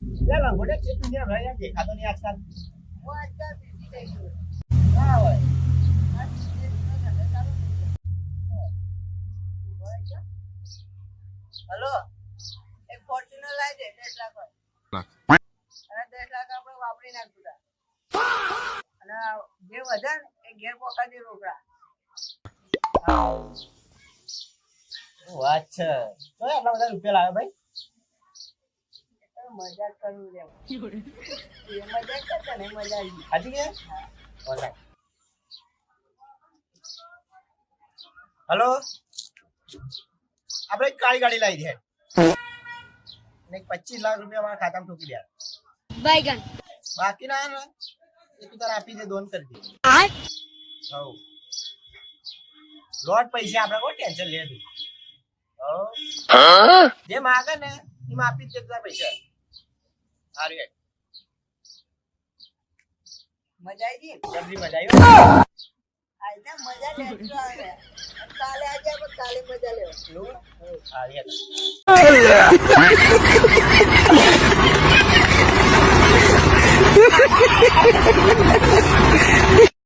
લે લંગોટે કેટલું ને ભાઈ યાર દેખાતો નહીં આજકાલ. હું આજકાલ બીજી થઈ ગયો. હા હોય. આ બિઝનેસનો ધંધો ચાલુ થઈ ગયો. હોય છે? હલો, એક ફોર્ચ્યુનર લાવી દે 10 લાખ હોય. અને 10 લાખ આપણે વાપરી નાખશું તાર. અને જે વધે ને એ ઘેર પોકાડી રોકડા. વાત છે તો આટલા બધા રૂપિયા લાવ્યો ભાઈ. મજાક કરું રે. એ મજાક કરતા ને મજા આવી. સાચી કે ઓલા હલો આપણે એક કાળી ગાડી લાવી દે ને 25 લાખ રૂપિયા મારા ખાતામાં ઠોકી દે. बैगन બાકી ના ને એ તું તારે આપી દે દોન કરી દે. आज હવ લોટ પૈસા આપણે કોઈ ટેન્શન લે તું. હવ જે માગે ને એમાં આપી જ દે તારા પૈસા. સારું યાર મજા આવી ગઈ. જલ્દી મજા આવી. આજે મજા લેજો આવે. કાલે આજે આપણે કાલે મજા લેવા. સારું યાર